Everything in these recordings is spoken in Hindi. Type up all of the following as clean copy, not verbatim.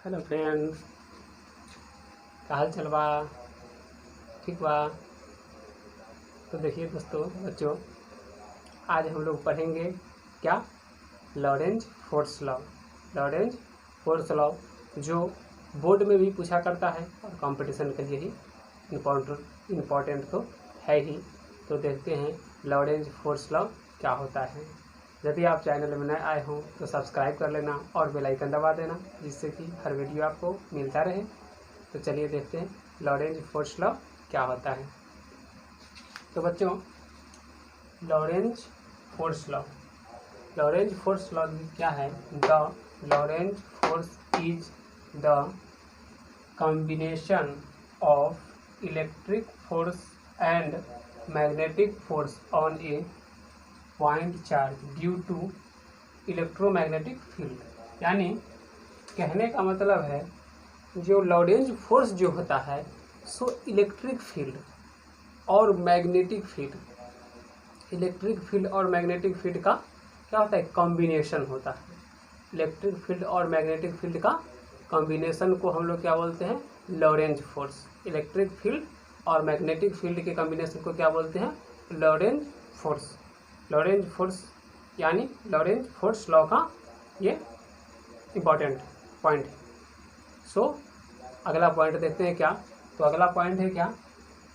हेलो फ्रेंड्स, क्या हाल चल बा? ठीक बा? तो देखिए दोस्तों, बच्चों, आज हम लोग पढ़ेंगे क्या? Lorentz force law. Lorentz force law जो बोर्ड में भी पूछा करता है और कंपटीशन के लिए ही इम्पोर्टेंट तो है ही। तो देखते हैं लॉरेंज फोर्स लॉ क्या होता है। यदि आप चैनल में नए आए हों तो सब्सक्राइब कर लेना और बेल आइकन दबा देना, जिससे कि हर वीडियो आपको मिलता रहे। तो चलिए देखते हैं लॉरेंज फोर्स लॉ क्या होता है। तो बच्चों, लॉरेंज फोर्स लॉ क्या है? The Lorentz force is the combination of electric force and magnetic force on a point charge due to electromagnetic field. यानी कहने का मतलब है, जो लॉरेंज फोर्स जो होता है सो इलेक्ट्रिक फील्ड और मैग्नेटिक फील्ड, इलेक्ट्रिक फील्ड और मैग्नेटिक फील्ड का क्या होता है? कॉम्बिनेशन होता है। इलेक्ट्रिक फील्ड और मैग्नेटिक फील्ड का कॉम्बिनेशन को हम लोग क्या बोलते हैं? Lorentz force. इलेक्ट्रिक फील्ड और मैग्नेटिक फील्ड के कॉम्बिनेशन को क्या बोलते हैं? Lorentz force. लॉरेंज फोर्स यानी लॉरेंज फोर्स लॉ का ये इम्पॉर्टेंट पॉइंट है। सो अगला पॉइंट देखते हैं क्या? तो अगला पॉइंट है क्या?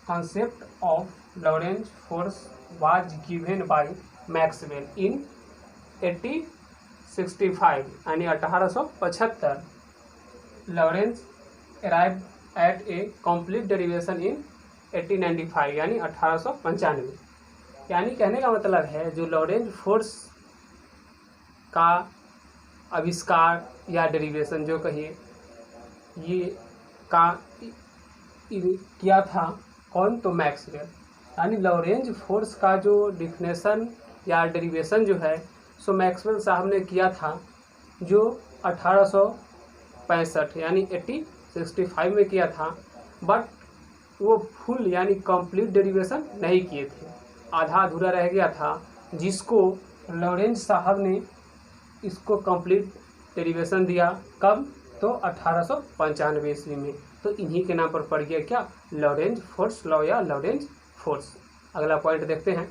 concept of Lorentz force was given by Maxwell in 1865 यानी 1875. Lorentz arrived at a complete derivation in 1895 यानी 1895. यानी कहने का मतलब है, जो लॉरेंज फोर्स का आविष्कार या डेरिवेशन जो कहिए, ये का किया था कौन? तो मैक्सवेल। यानी लॉरेंज फोर्स का जो डिफिनेशन या डेरिवेशन जो है सो मैक्सवेल साहब ने किया था, जो 1865 यानी 1865 में किया था। बट वो फुल यानी कंप्लीट डेरिवेशन नहीं किए थे, आधा अधूरा रह गया था, जिसको लॉरेंज साहब ने इसको कंप्लीट डेरिवेशन दिया। कब? तो 1895 ईस्वी में। तो इन्हीं के नाम पर पड़ गया क्या? लॉरेंज फोर्स लॉ या लॉरेंज फोर्स। अगला पॉइंट देखते हैं।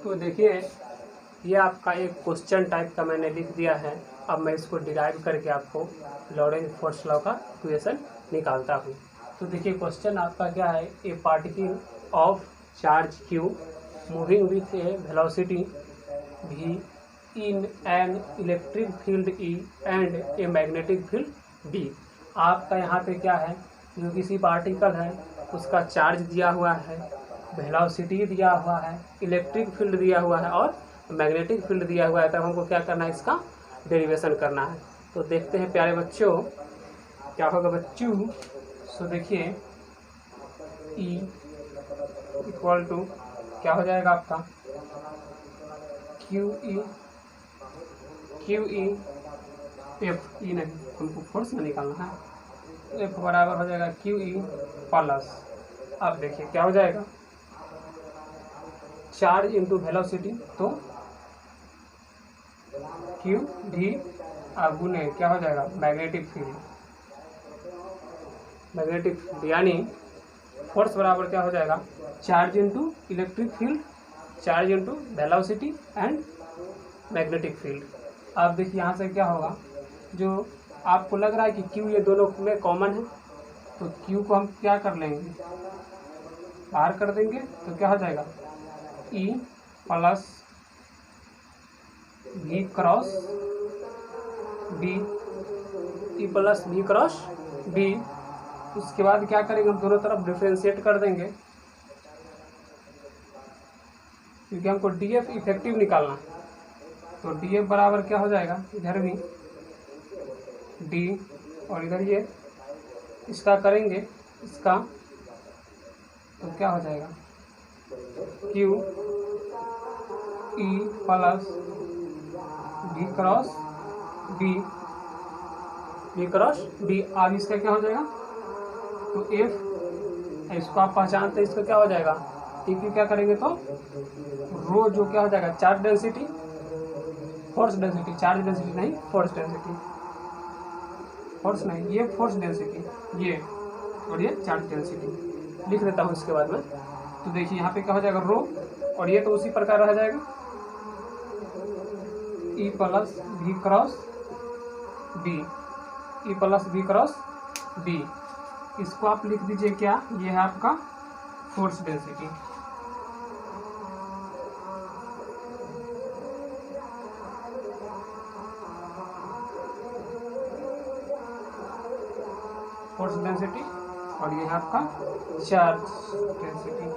तो देखिए, ये आपका एक क्वेश्चन टाइप का मैंने लिख दिया है। अब मैं इसको डिराइव करके आपको लॉरेंज फोर्स लॉ का इक्वेशन निकालता हूँ। तो देखिए, क्वेश्चन आपका क्या है? ए particle of charge Q moving with A velocity V in an electric field E and a magnetic field D। आपका यहाँ पे क्या है? जो किसी पार्टिकल है उसका चार्ज दिया हुआ है, वेलोसिटी दिया हुआ है, इलेक्ट्रिक फील्ड दिया हुआ है और मैग्नेटिक फील्ड दिया हुआ है। तब हमको क्या करना है? इसका डेरिवेशन करना है। तो देखते हैं प्यारे बच्चों क्या होगा बच्चों। सो देखिए, E इक्वल टू क्या हो जाएगा आपका? क्यू ई एफ ई नहीं, हमको फोर्स में निकालना है। एफ बराबर हो जाएगा क्यू ई प्लस, अब देखिए क्या हो जाएगा? चार्ज इंटू वेलोसिटी, तो क्यू डी गुने क्या हो जाएगा? Magnetic field. मैग्नेटिक फील्ड यानी फोर्स बराबर क्या हो जाएगा? Charge into electric field, charge into velocity and magnetic field. अब देखिए यहाँ से क्या होगा? जो आपको लग रहा है कि क्यू ये दोनों में कॉमन है, तो क्यू को हम क्या कर लेंगे? बाहर कर देंगे। तो क्या हो जाएगा? E plus V cross B, E plus V cross B. उसके बाद क्या करेंगे? हम दोनों तरफ डिफ्रेंशिएट कर देंगे, क्योंकि हमको डी एफ इफेक्टिव निकालना है। तो डी एफ बराबर क्या हो जाएगा? इधर भी डी और इधर ये इसका करेंगे इसका, तो क्या हो जाएगा? Q E plus D cross B, B cross B. अब इसका क्या हो जाएगा? तो एफ इसको आप पहचानते हैं, इसको क्या हो जाएगा, टीपी क्या करेंगे तो रो जो क्या हो जाएगा, charge density, force density, charge density नहीं, फोर्स डेंसिटी, फोर्स नहीं, ये फोर्स डेंसिटी ये, और ये चार्ज डेंसिटी लिख देता हूँ इसके बाद में। तो देखिए यहाँ पे क्या हो जाएगा रो, और ये तो उसी प्रकार रह जाएगा E plus V cross B, E plus V cross B. इसको आप लिख दीजिए क्या, ये है आपका फोर्स डेंसिटी। फोर्स डेंसिटी, और ये है आपका चार्ज डेंसिटी।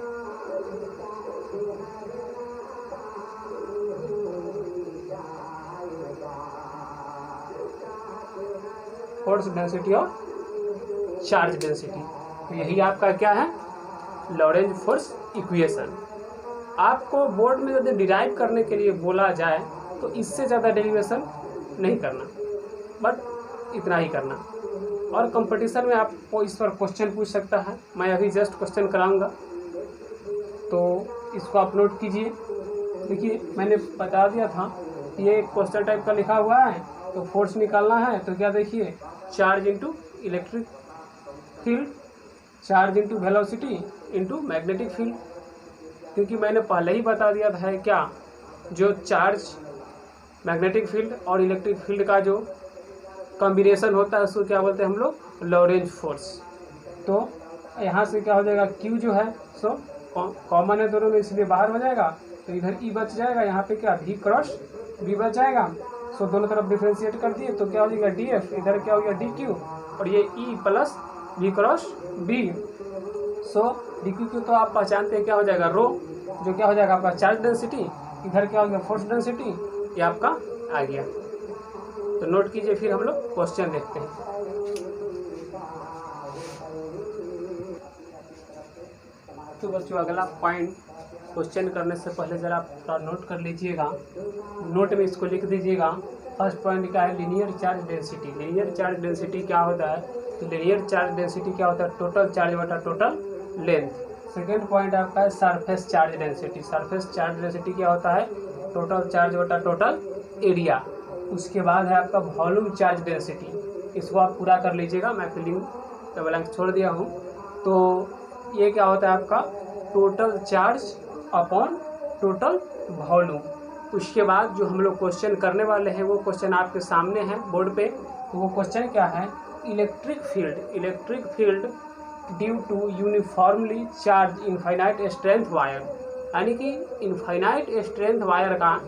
फोर्स डेंसिटी और चार्ज डेंसिटी, तो यही आपका क्या है, लॉरेंज फोर्स इक्वेशन। आपको बोर्ड में यदि डिराइव करने के लिए बोला जाए तो इससे ज़्यादा डेरिवेशन नहीं करना, बट इतना ही करना। और कंपटीशन में आपको इस पर क्वेश्चन पूछ सकता है, मैं अभी जस्ट क्वेश्चन कराऊंगा, तो इसको आप नोट कीजिए। देखिए मैंने बता दिया था, ये क्वेश्चन टाइप का लिखा हुआ है, तो फोर्स निकालना है तो क्या देखिए, charge into electric field, charge into velocity into magnetic field. क्योंकि मैंने पहले ही बता दिया था क्या, जो चार्ज, मैग्नेटिक फील्ड और इलेक्ट्रिक फील्ड का जो कॉम्बिनेशन होता है उसको क्या बोलते हैं हम लोग, लॉरेंज फोर्स। तो यहाँ से क्या हो जाएगा, क्यू जो है सो कॉमन है दोनों में, इसलिए बाहर हो जाएगा, तो इधर ई बच जाएगा, यहाँ पे क्या वी क्रॉस बी बच जाएगा। सो दोनों तरफ डिफ्रेंशिएट कर दिए तो क्या हो जाएगा डी एफ, इधर क्या हो गया डी क्यू, और ये E plus V cross B. So D Q तो आप पहचानते हैं क्या हो जाएगा रो, जो क्या हो जाएगा आपका चार्ज डेंसिटी, इधर क्या हो गया फोर्स डेंसिटी, ये आपका आ गया। तो नोट कीजिए, फिर हम लोग क्वेश्चन देखते हैं। तो बच्चों अगला पॉइंट, क्वेश्चन करने से पहले ज़रा आप नोट कर लीजिएगा, नोट में इसको लिख दीजिएगा। फर्स्ट पॉइंट क्या है, linear charge density. Linear charge density क्या होता है, तो लीनियर चार्ज डेंसिटी क्या होता है, टोटल चार्ज बटा टोटल लेंथ। सेकेंड पॉइंट आपका है surface charge density. Surface charge density क्या होता है, टोटल चार्ज बटा टोटल एरिया। उसके बाद है आपका वॉल्यूम चार्ज डेंसिटी, इसको आप पूरा कर लीजिएगा, मैं फिलिंग का ब्लैंक छोड़ दिया हूँ। तो ये क्या होता है आपका, total charge upon total volume. उसके बाद जो हम लोग क्वेश्चन करने वाले हैं वो क्वेश्चन आपके सामने है बोर्ड पे। तो वो क्वेश्चन क्या है, electric field, electric field due to uniformly charge infinite strength wire, यानी कि इनफाइनाइट स्ट्रेंथ वायर का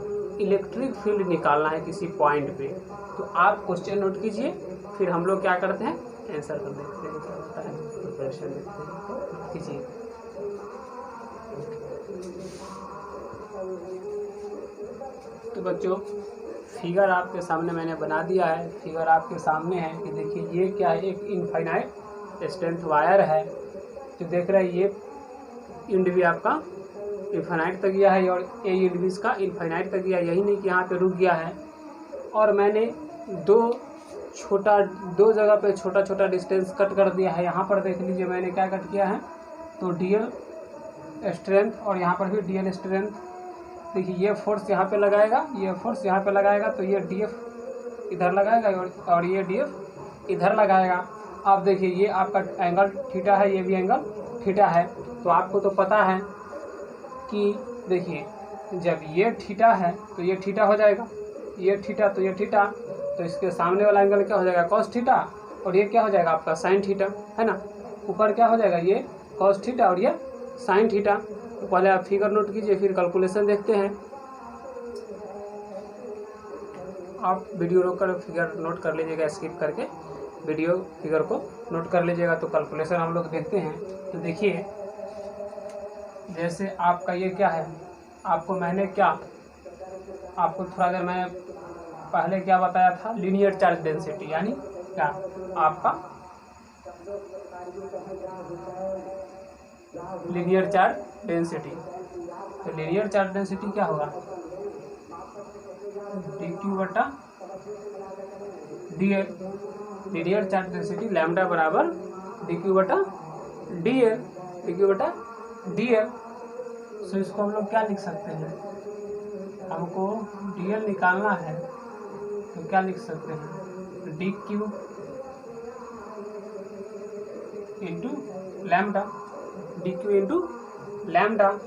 इलेक्ट्रिक फील्ड निकालना है किसी पॉइंट पे। तो आप क्वेश्चन नोट कीजिए, फिर हम लोग क्या करते हैं, आंसर कर देखते हैं क्या होता है, प्रिपरेशन देखते हैं। तो कीजिए, तो बच्चों फिगर आपके सामने मैंने बना दिया है, फिगर आपके सामने है कि देखिए ये क्या है, एक इनफाइनाइट स्ट्रेंथ वायर है। तो देख रहे हैं ये इंड भी आपका इनफाइनाइट तक गया है और ए इंड भी इसका इनफाइनाइट तक गया, यही नहीं कि यहाँ पे रुक गया है। और मैंने दो जगह पे छोटा छोटा डिस्टेंस कट कर दिया है। यहाँ पर देख लीजिए मैंने क्या कट किया है, तो डीएल स्ट्रेंथ और यहाँ पर भी डीएल स्ट्रेंथ। देखिए ये फोर्स यहाँ पे लगाएगा, ये फोर्स यहाँ पे लगाएगा, तो ये डीएफ इधर लगाएगा और ये डीएफ इधर लगाएगा। अब देखिए ये आपका एंगल थीटा है, ये भी एंगल थीटा है। तो आपको तो पता है कि देखिए जब ये थीटा है तो ये थीटा हो जाएगा, ये थीटा तो ये थीटा, तो इसके सामने वाला एंगल क्या हो जाएगा, कॉस थीटा, और ये क्या हो जाएगा आपका साइन थीटा, है ना। ऊपर क्या हो जाएगा, ये कॉस थीटा और ये साइन थीटा। तो पहले आप फिगर नोट कीजिए, फिर कैलकुलेशन देखते हैं। आप वीडियो रोक कर फिगर नोट कर लीजिएगा, स्किप करके वीडियो फिगर को नोट कर लीजिएगा। तो कैलकुलेशन हम लोग देखते हैं। तो देखिए जैसे आपका ये क्या है, आपको मैंने क्या, आपको थोड़ा देर मैं पहले क्या बताया था, लीनियर चार्ज डेंसिटी, यानी क्या आपका लीनियर चार्ज डेंसिटी। तो लीनियर चार्ज डेंसिटी क्या होगा, डी क्यू बटा D L. Linear charge density lambda बराबर डी क्यू बटा डी एल। डी क्यू बटा डी एल। सो इसको हम लोग क्या लिख सकते हैं, हमको डी एल निकालना है तो क्या लिख सकते हैं, D Q into lambda, D Q into lambda.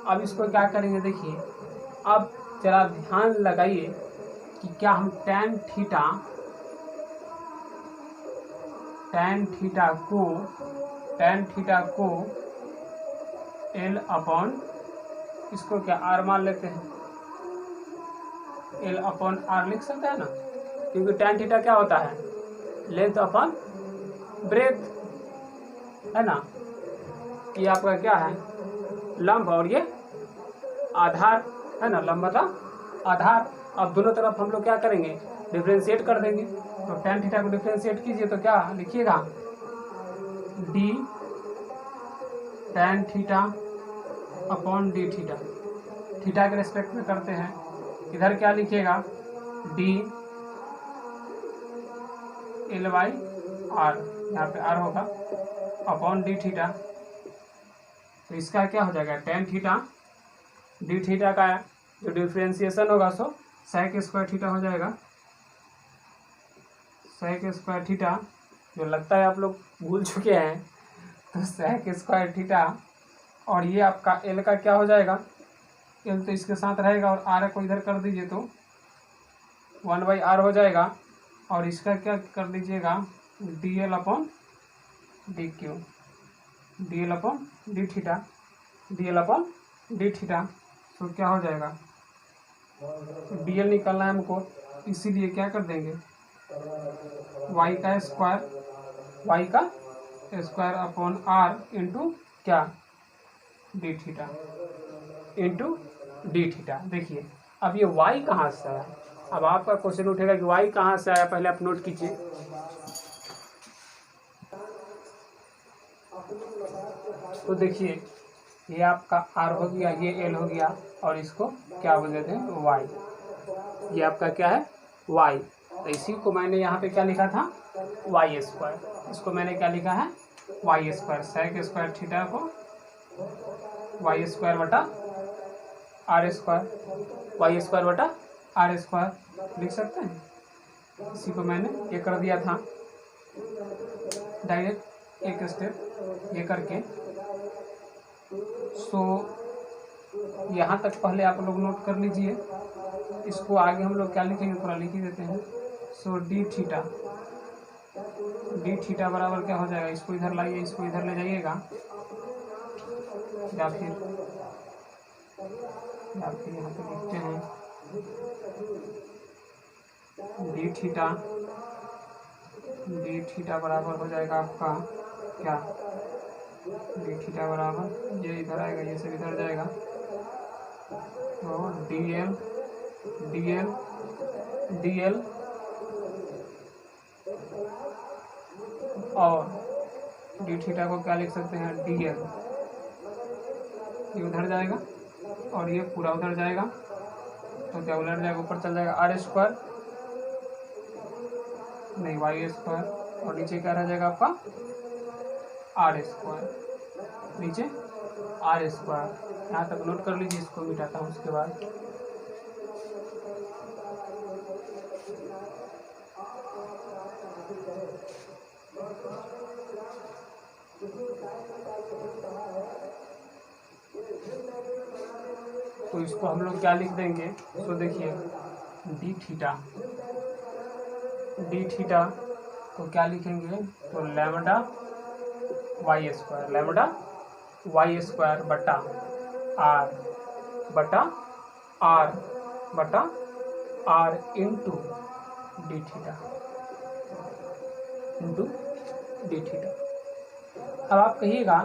अब इसको क्या करेंगे, देखिए अब जरा ध्यान लगाइए कि क्या हम टैन थीटा को एल अपॉन इसको क्या आर मान लेते हैं, एल अपॉन आर लिख सकते हैं ना, क्योंकि टैन थीटा क्या होता है, लेंथ अपॉन ब्रेथ है ना। ये आपका क्या है, लंब और ये आधार है ना, लंब बटा आधार। अब दोनों तरफ हम लोग क्या करेंगे, डिफ्रेंशिएट कर देंगे। तो टैन थीटा को डिफ्रेंशिएट कीजिए तो क्या लिखिएगा, D tan theta upon D theta, theta के रेस्पेक्ट में करते हैं। इधर क्या लिखिएगा, डी एल बाई आर, यहाँ पे आर होगा, अपॉन डी थीटा। तो इसका क्या हो जाएगा, टैन थीटा डी थीटा का जो डिफ्रेंशिएशन होगा सो सेक स्क्वायर थीटा हो जाएगा। सेक स्क्वायर थीटा जो लगता है आप लोग भूल चुके हैं, तो सेक स्क्वायर थीटा, और ये आपका एल का क्या हो जाएगा, एल तो इसके साथ रहेगा और आर को इधर कर दीजिए तो 1/r हो जाएगा। और इसका क्या कर दीजिएगा, D L upon D Q, D L upon D theta, D L upon D theta. तो क्या हो जाएगा, डी एल निकालना है हमको, इसीलिए क्या कर देंगे, वाई का स्क्वायर अपॉन आर इंटू क्या, D theta into D theta. देखिए अब ये वाई कहाँ से आया, अब आपका क्वेश्चन उठेगा कि वाई कहाँ से आया, पहले आप नोट कीजिए। तो देखिए ये आपका आर हो गया, ये एल हो गया, और इसको क्या बोल देते हैं, वाई। ये आपका क्या है, वाई। तो इसी को मैंने यहाँ पे क्या लिखा था, वाई स्क्वायर। इसको मैंने क्या लिखा है, Y square. Sec square theta को वाई स्क्वायर बटा आर स्क्वायर, वाई स्क्वायर बटा आर स्क्वायर लिख सकते हैं। इसी को मैंने ये कर दिया था डायरेक्ट एक स्टेप ये करके। सो यहाँ तक पहले आप लोग नोट कर लीजिए, इसको आगे हम लोग क्या लिखेंगे, थोड़ा लिख ही देते हैं। सो डी थीटा बराबर क्या हो जाएगा, इसको इधर लाइए, इसको इधर ले जाइएगा, या फिर यहाँ पे लिखते हैं डी थीटा बराबर हो जाएगा आपका क्या, डी थीटा बराबर ये इधर आएगा, ये सब इधर जाएगा, तो डी एल और डी थीटा को क्या लिख सकते हैं, डी एल। ये उधर जाएगा और ये पूरा उधर जाएगा, तो क्या उलट जाएगा, ऊपर चल जाएगा आर स्क्वायर, नहीं वाई स्क्वायर, और नीचे क्या रह जाएगा आपका आर स्क्वायर, नीचे आर स्क्वायर। यहाँ तक नोट कर लीजिए, इसको मिटाता हूँ उसके बाद। तो इसको हम लोग क्या लिख देंगे, तो देखिए डी थीटा को क्या लिखेंगे, तो लैम्डा वाई स्क्वायर बटा आर इंटू डी थीटा। अब आप कहिएगा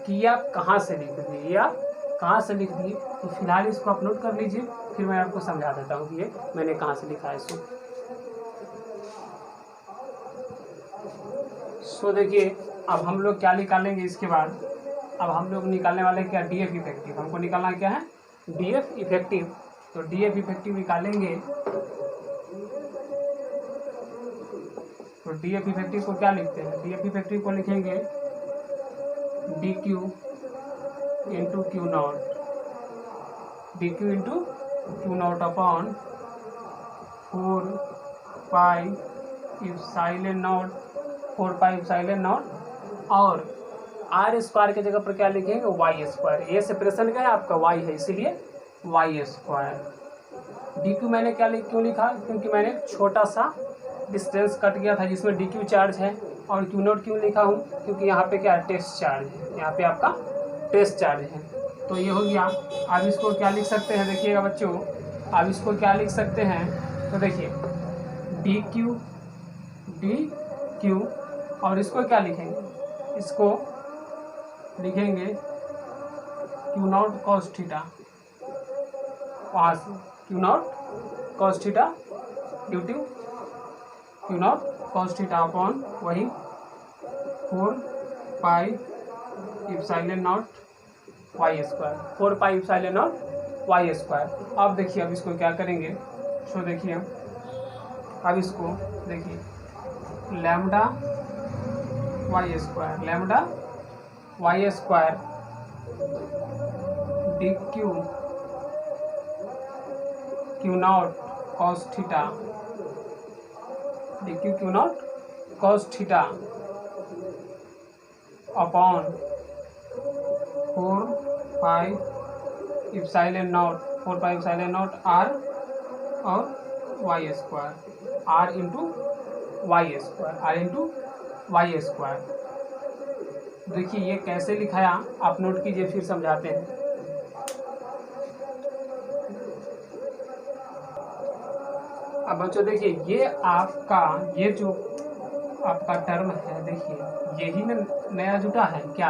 कि ये आप कहाँ से लिख दिए, ये आप कहाँ से लिख दिए, तो फिलहाल इसको आप नोट कर लीजिए, फिर मैं आपको समझा देता हूँ कि ये मैंने कहाँ से लिखा है इसको। सो देखिए अब हम लोग क्या निकालेंगे इसके बाद, अब हम लोग निकालने वाले क्या, डी एफ इफेक्टिव। हमको निकालना क्या है, डी एफ इफेक्टिव। तो डी एफ इफेक्टिव निकालेंगे, तो डी एफ इफेक्टिव को क्या लिखते हैं, डी एफ इफेक्टिव को लिखेंगे D Q into Q not, D Q into Q not upon 4 pi epsilon not, 4 pi epsilon not, और आर स्क्वायर की जगह पर क्या लिखेंगे, वाई स्क्वायर। ये सेपरेशन क्या है आपका, वाई है, इसीलिए वाई स्क्वायर। डी क्यू मैंने क्यों लिखा, क्योंकि मैंने एक छोटा सा डिस्टेंस कट गया था जिसमें डी क्यू चार्ज है। और क्यू नॉट क्यों लिखा हूँ, क्योंकि यहाँ पे क्या है, टेस्ट चार्ज है, यहाँ पे आपका टेस्ट चार्ज है। तो ये हो गया। अब इसको क्या लिख सकते हैं, देखिएगा बच्चों, अब इसको क्या लिख सकते हैं, तो देखिए डी क्यू, और इसको क्या लिखेंगे, इसको लिखेंगे क्यू नॉट कॉस थीटा, वहाँ से q not cos theta due to q not cos theta upon वही 4 pi epsilon nought y square, 4 pi epsilon nought y square. अब देखिए, अब इसको क्या करेंगे, सो देखिए अब इसको देखिए lambda Y square d q not cos theta, d q not cos theta upon 4 pi epsilon not are और y square, r into y square. देखिए ये कैसे लिखाया, आप नोट कीजिए, फिर समझाते हैं। अब बच्चों देखिए, ये आपका, ये जो आपका टर्म है, देखिए यही ना नया जुटा है क्या,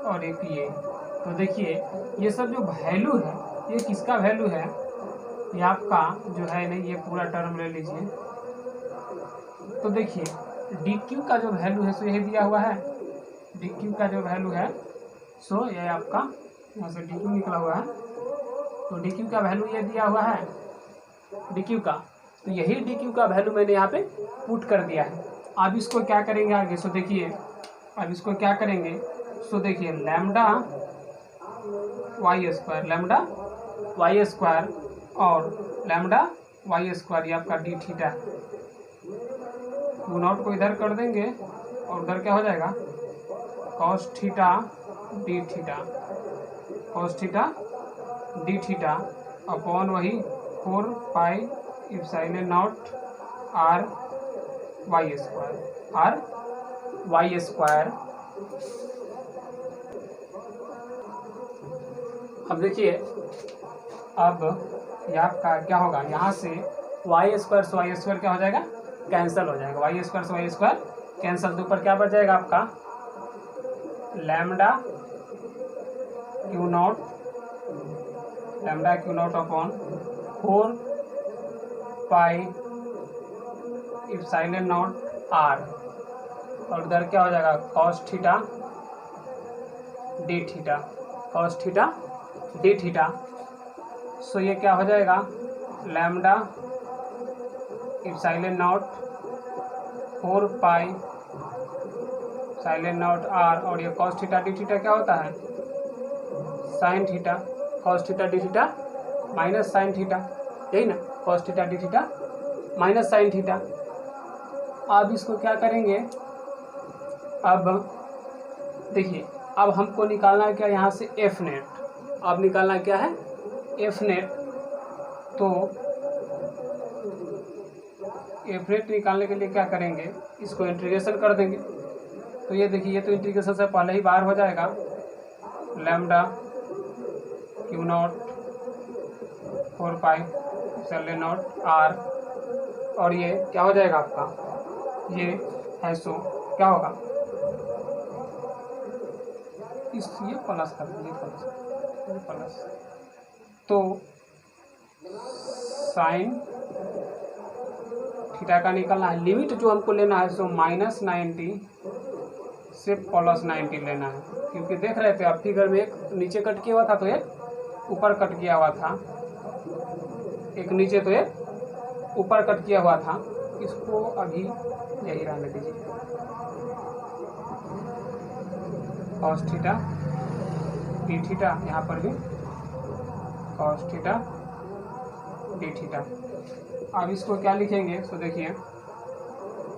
और एक ये, तो देखिए ये सब जो वैल्यू है, ये किसका वैल्यू है, ये आपका जो है नहीं, ये पूरा टर्म ले लीजिए। तो देखिए डी क्यू का जो वैल्यू है सो यही दिया हुआ है, डी क्यू का जो वैल्यू है सो ये आपका यहाँ से डी क्यू निकला हुआ है, तो डी क्यू का वैल्यू ये दिया हुआ है डी क्यू का, तो यही डी क्यू का वैल्यू मैंने यहाँ पे पुट कर दिया है। अब इसको क्या करेंगे आगे, सो देखिए अब इसको क्या करेंगे, सो देखिए लैम्डा वाई स्क्वायर और लैम्डा वाई स्क्वायर, ये आपका डी थीटा, क्यू नॉट को इधर कर देंगे और उधर क्या हो जाएगा, cos theta D theta upon वही 4 pi epsilon not r y square. अब देखिए, अब ये आपका क्या होगा, यहाँ से वाई स्क्वायर क्या हो जाएगा, कैंसिल हो जाएगा, वाई स्क्वायर कैंसिल, तो ऊपर क्या बच जाएगा आपका, lambda Q not upon 4 pi epsilon not are, और उधर क्या हो जाएगा, cos theta D theta, so ये क्या हो जाएगा, lambda epsilon not 4 pi epsilon not are, और ये कॉस थीटा डी थीटा क्या होता है, sine theta, cos theta D theta minus sine theta, यही ना, cos theta D theta minus sine theta. अब इसको क्या करेंगे, अब देखिए, अब हमको निकालना क्या, यहाँ से एफ नेट, अब निकालना क्या है, एफ नेट। तो एफ नेट निकालने के लिए क्या करेंगे, इसको इंटीग्रेशन कर देंगे। तो ये देखिए, ये तो इंटीग्रेशन से पहले ही बाहर हो जाएगा, lambda Q not 4 pi epsilon not are, और ये क्या हो जाएगा आपका, ये है सो क्या होगा, ये प्लस कर दीजिए, प्लस, तो साइन थीटा का निकालना है, लिमिट जो हमको लेना है सो -90 से +90 लेना है, क्योंकि देख रहे थे आप फिगर में, एक नीचे कट किया हुआ था तो एक ऊपर कट किया हुआ था, एक नीचे तो एक ऊपर कट किया हुआ था, इसको अभी यही रहने दीजिए। कॉस थीटा डी थीटा, यहाँ पर भी कॉस थीटा डी थीटा। अब इसको क्या लिखेंगे, तो देखिए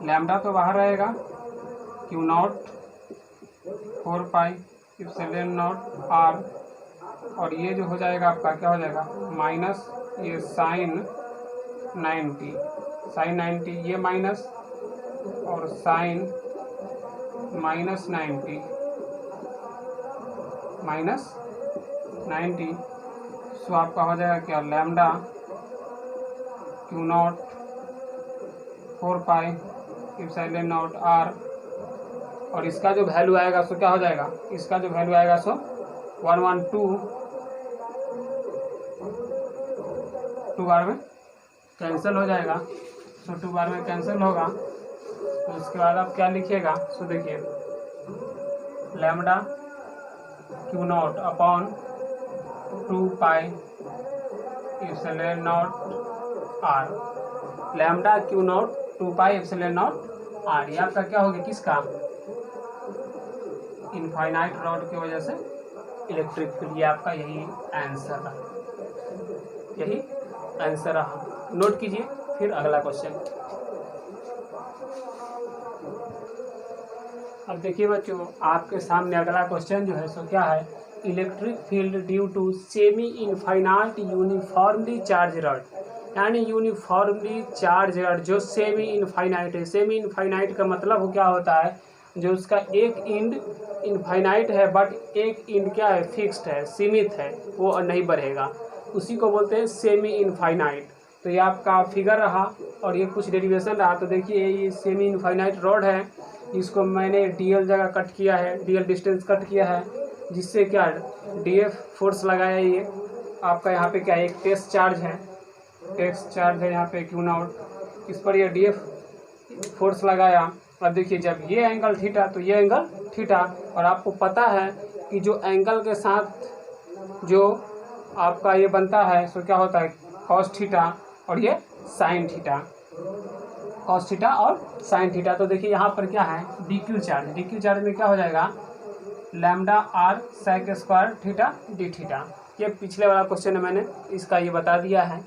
लैम्डा तो बाहर रहेगा, Q not 4 pi epsilon not are, और ये जो हो जाएगा आपका क्या हो जाएगा माइनस ये साइन 90 ये माइनस और साइन -90 सो आपका हो जाएगा क्या lambda Q not 4 pi epsilon not are, और इसका जो वैल्यू आएगा सो क्या हो जाएगा, इसका जो वैल्यू आएगा सो 112 2 बार में कैंसिल हो जाएगा। सो 2 बार में कैंसिल होगा, तो उसके बाद आप क्या लिखिएगा, सो देखिए lambda Q not upon 2 pi epsilon not R, lambda Q not 2 pi epsilon not R. ये आपका क्या हो गया, किसका, इनफाइनाइट रॉड की वजह से इलेक्ट्रिक फील्ड। ये आपका यही आंसर रहा, यही आंसर रहा। नोट कीजिए। फिर अगला क्वेश्चन। अब देखिए बच्चों, आपके सामने अगला क्वेश्चन जो है सो क्या है, electric field due to semi infinite uniformly charge rod, यानी यूनिफॉर्मली चार्ज रॉड जो सेमी इनफाइनाइट है। सेमी इनफाइनाइट का मतलब क्या होता है, जो उसका एक एंड इनफाइनाइट है बट एक एंड क्या है, फिक्स्ड है, सीमित है, वो नहीं बढ़ेगा, उसी को बोलते हैं सेमी इनफाइनाइट। तो ये आपका फिगर रहा और ये कुछ डेरिवेशन रहा। तो देखिए ये सेमी इनफाइनाइट रॉड है, इसको मैंने डीएल जगह कट किया है, डीएल डिस्टेंस कट किया है, जिससे क्या डीएफ फोर्स लगाया। ये आपका यहाँ पे क्या है, एक टेस्ट चार्ज है यहाँ पे क्यू नॉट, इस पर ये डीएफ फोर्स लगाया। अब देखिए जब ये एंगल थीटा तो ये एंगल थीटा, और आपको पता है कि जो एंगल के साथ जो आपका ये बनता है सो क्या होता है कॉस थीटा, और ये साइन थीटा, कॉस थीटा और साइन थीटा। तो देखिए यहाँ पर क्या है, डी क्यू चार्ज में क्या हो जाएगा, lambda R sec square theta D theta. ये पिछले वाला क्वेश्चन में मैंने इसका ये बता दिया है।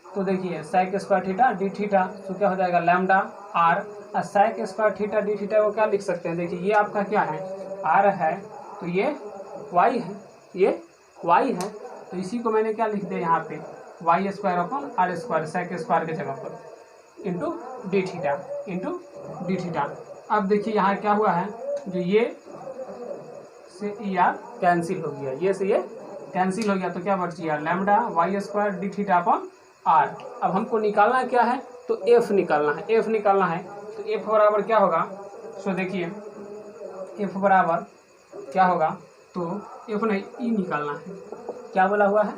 तो देखिए sec square theta D theta, तो क्या हो जाएगा लैम्डा आर, और sec square theta D theta को क्या लिख सकते हैं, देखिए ये आपका क्या है आर है, तो ये वाई है, ये वाई है, तो इसी को मैंने क्या लिख दिया यहाँ पे Y square upon R square, sec square के जगह पर, इंटू डी थीटा। अब देखिए यहाँ क्या हुआ है, जो ये से ई आर कैंसिल हो गया, ये से ये कैंसिल हो गया, तो क्या बच गया lambda Y square D theta upon R. अब हमको निकालना क्या है, तो एफ निकालना है, तो एफ बराबर क्या होगा, सो देखिए एफ बराबर क्या होगा, तो एफ नहीं ई निकालना है। क्या बोला हुआ है,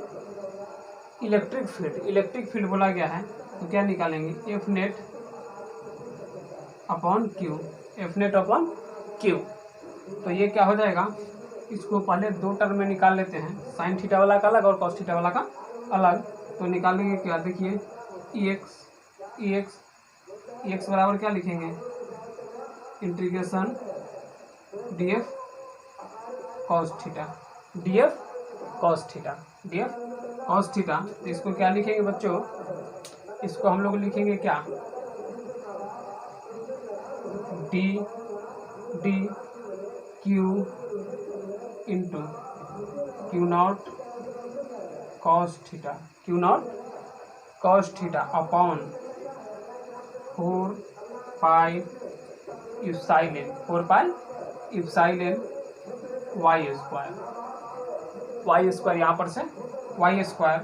इलेक्ट्रिक फील्ड बोला गया है, तो क्या निकालेंगे एफ नेट अपॉन क्यू। तो ये क्या हो जाएगा, इसको पहले 2 टर्म में निकाल लेते हैं, साइन थीटा वाला का अलग और कॉस थीटा वाला का अलग। तो निकालेंगे क्या, देखिए ई एक्स बराबर क्या लिखेंगे, integration D F cos theta. तो इसको क्या लिखेंगे बच्चों, इसको हम लोग लिखेंगे क्या, D Q into Q not cos theta upon 4 pi epsilon Y square यहाँ पर से वाई स्क्वायर।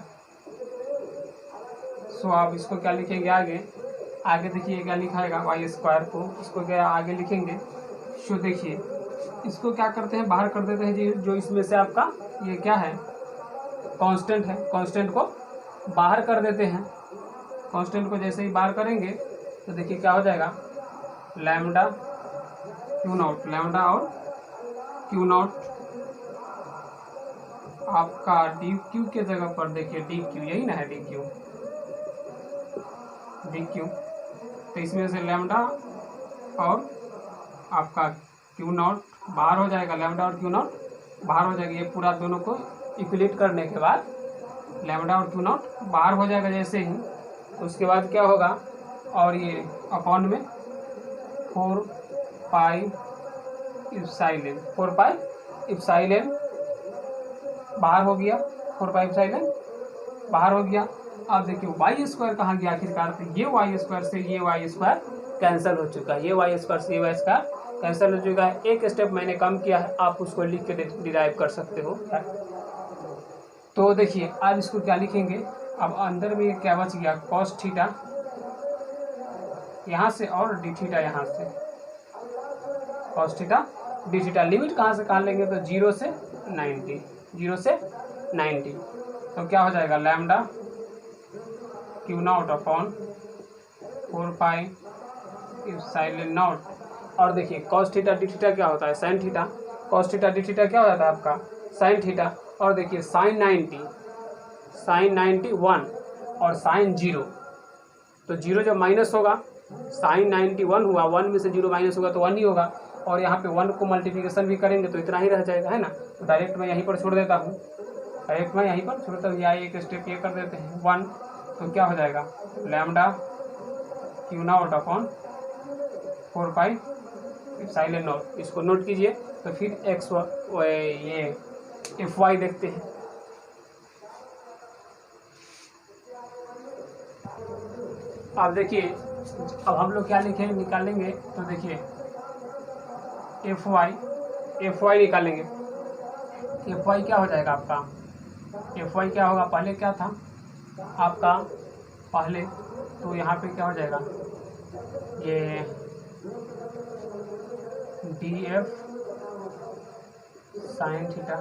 सो आप इसको क्या लिखेंगे आगे देखिए क्या लिखाएगा वाई स्क्वायर को, इसको क्या आगे लिखेंगे। सो देखिए इसको क्या करते हैं, बाहर कर देते हैं जी, जो इसमें से आपका ये क्या है कांस्टेंट है, कांस्टेंट को बाहर कर देते हैं। कांस्टेंट को जैसे ही बाहर करेंगे तो देखिए क्या हो जाएगा, लैम्डा और क्यू नॉट आपका डी क्यू के जगह पर देखिए डी क्यू, यही ना है डी क्यू। तो इसमें से लैम्डा और आपका क्यू नॉट बाहर हो जाएगा लैम्डा और क्यू नॉट बाहर हो जाएगा। ये पूरा दोनों को इक्वलेट करने के बाद लैम्डा और क्यू नॉट बाहर हो जाएगा जैसे ही, उसके बाद क्या होगा, और ये अपॉन में 4 पाई इप्सिलॉन, 4 पाई इप्सिलॉन बाहर हो गया, 4 पाई इप्सिलॉन बाहर हो गया। अब देखिए वाई स्क्वायर कहाँ गया आखिरकार, तो ये वाई स्क्वायर से ये वाई स्क्वायर कैंसिल हो चुका है, ये वाई स्क्वायर से ये वाई स्क्वायर कैंसिल हो चुका है। एक स्टेप मैंने कम किया है, आप उसको लिख के डिराइव कर सकते हो। तो देखिए अब इसको क्या लिखेंगे, अब अंदर में क्या बच गया, कॉस थीटा यहाँ से और डी थीटा यहाँ से, cos theta D theta. Limit कहाँ से कहाँ लेंगे, तो 0 से 90, 0 से 90। तो क्या हो जाएगा lambda Q not upon 4 pi epsilon not. और देखिए कॉस थीटा डी थीटा क्या होता है, sine theta, cos theta D theta क्या हो जाता है आपका साइन थीटा। और देखिए साइन 90, साइन 91 और साइन 0, तो 0 जब माइनस होगा, साइन 91 हुआ, 1 में से 0 माइनस होगा तो 1 ही होगा। और यहाँ पे 1 को मल्टीप्लिकेशन भी करेंगे तो इतना ही रह जाएगा, है ना। तो डायरेक्ट मैं यहीं पर छोड़ देता हूँ, डायरेक्ट मैं यहीं पर छोड़ता हूँ, या एक स्टेप ये कर देते हैं 1। तो क्या हो जाएगा lambda Q not upon 4 pi epsilon not. इसको नोट कीजिए। तो फिर एक्स ये एफ वाई देखते हैं। अब देखिए अब हम लोग क्या लिखेंगे, निकालेंगे, तो देखिए एफ वाई निकालेंगे। एफ वाई क्या हो जाएगा आपका, एफ वाई क्या होगा, पहले क्या था आपका, पहले तो यहाँ पे क्या हो जाएगा, ये D F sine theta,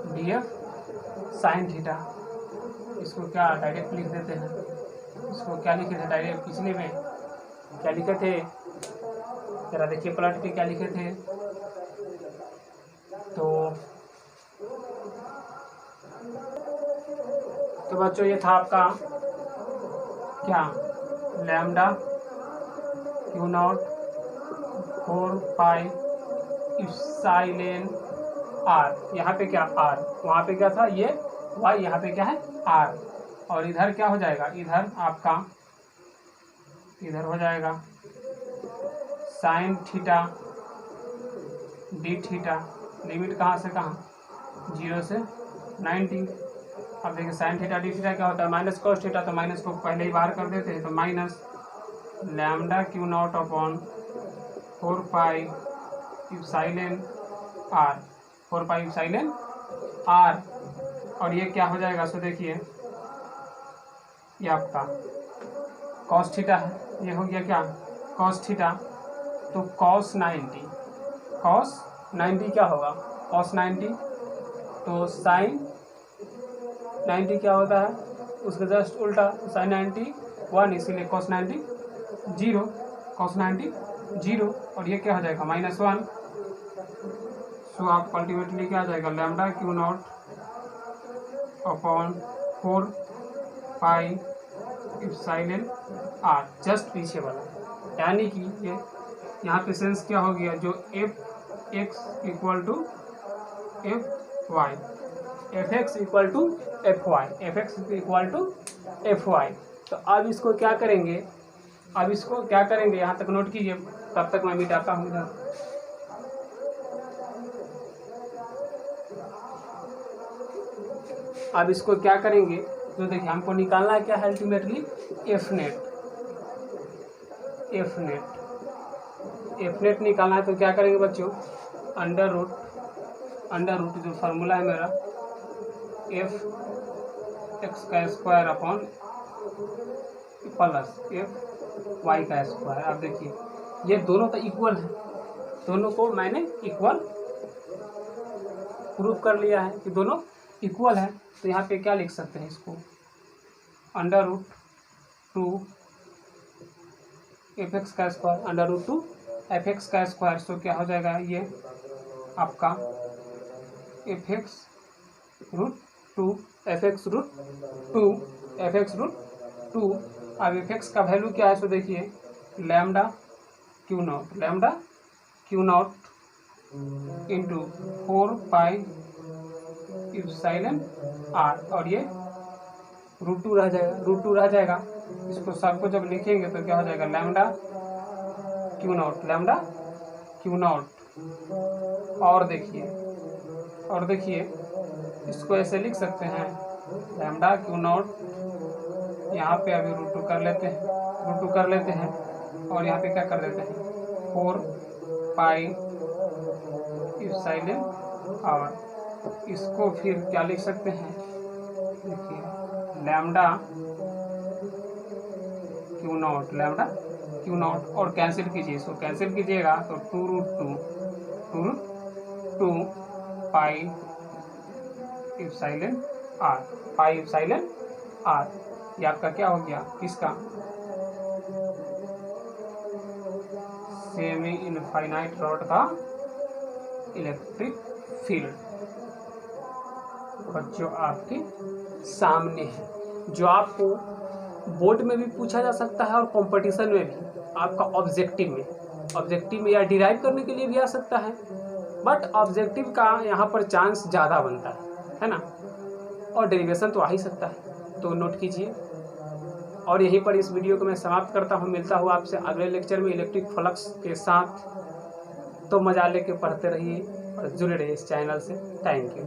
D F sine theta. इसको क्या डायरेक्ट लिख देते हैं, इसको क्या लिखे थे डायरेक्ट, पिछले में क्या लिखे थे, जरा देखिए प्लॉट पे क्या लिखे थे। तो बच्चों ये था आपका क्या, lambda Q not 4 pi epsilon R. यहाँ पे क्या आर, वहाँ पे क्या था ये वाई, यहाँ पे क्या है आर। और इधर क्या हो जाएगा, इधर आपका इधर हो जाएगा sine theta D theta. Limit कहाँ से कहाँ, 0 से 90। अब देखिए साइन थीटा डी थीटा क्या होता है, माइनस कॉस थीटा, तो माइनस को पहले ही बाहर कर देते हैं, तो minus lambda Q not upon 4 pi epsilon R, 4 pi epsilon R. और ये क्या हो जाएगा, सो देखिए ये आपका कॉस थीटा है, ये हो गया क्या कॉस थीटा। तो कॉस 90, कॉस 90 क्या होगा, कॉस 90, तो साइन 90 क्या होता है, उसके जस्ट उल्टा साइन 90 1, इसीलिए कॉस 90 0, कॉस 90 0। और ये क्या हो जाएगा -1। सो आप अल्टीमेटली क्या आ जाएगा, lambda Q not upon 4 pi epsilon R, just पीछे वाला। यानी कि ये यहाँ पे सेंस क्या हो गया, जो F X equal to F Y, F X equal to F Y, F X equal to F Y. तो अब इसको क्या करेंगे, अब इसको क्या करेंगे, यहाँ तक नोट कीजिए, तब तक मैं मिटाता हूँ इधर। अब इसको क्या करेंगे, तो देखिए हमको निकालना है क्या है ultimately F net, F net, F net निकालना है। तो क्या करेंगे बच्चों, अंडर रूट जो फार्मूला है मेरा, एफ एक्स का square upon plus F Y का स्क्वायर। अब देखिए ये दोनों तो इक्वल है, दोनों को मैंने इक्वल प्रूव कर लिया है कि दोनों इक्वल है। तो यहाँ पे क्या लिख सकते हैं इसको, अंडर रूट 2 एफ एक्स का square, under root 2 F X का स्क्वायर। सो क्या हो जाएगा ये आपका F X root 2 F X root 2 F X root 2। अब एफ एक्स का वैल्यू क्या है, सो देखिए lambda Q naught, lambda Q naught into 4 pi epsilon R, और ये √2 रह जाएगा, √2 रह जाएगा। इसको सबको जब लिखेंगे तो क्या हो जाएगा, lambda Q naught, lambda Q not. और देखिए इसको ऐसे लिख सकते हैं, लैम्डा क्यू नॉट, यहाँ पे अभी √2 कर लेते हैं, और यहाँ पे क्या कर देते हैं, 4 पाई इप्सिलॉन आर। इसको फिर क्या लिख सकते हैं, देखिए लैम्डा क्यू नॉट, और कैंसिल कीजिए, इसको कैंसिल कीजिएगा तो 2√2 पाई इप्सिलॉन आर, ये आपका क्या हो गया, किसका, सेमी इनफाइनाइट रॉड का इलेक्ट्रिक फील्ड, और जो आपके सामने है, जो आपको बोर्ड में भी पूछा जा सकता है और कंपटीशन में भी, आपका ऑब्जेक्टिव में या डिराइव करने के लिए भी आ सकता है, बट ऑब्जेक्टिव का यहाँ पर चांस ज़्यादा बनता है ना, और डेरिवेशन तो आ ही सकता है, तो नोट कीजिए। और यहीं पर इस वीडियो को मैं समाप्त करता हूँ, मिलता हूँ आपसे अगले लेक्चर में इलेक्ट्रिक फ्लक्स के साथ। तो मजा लेके पढ़ते रहिए और जुड़े रहिए इस चैनल से। Thank you.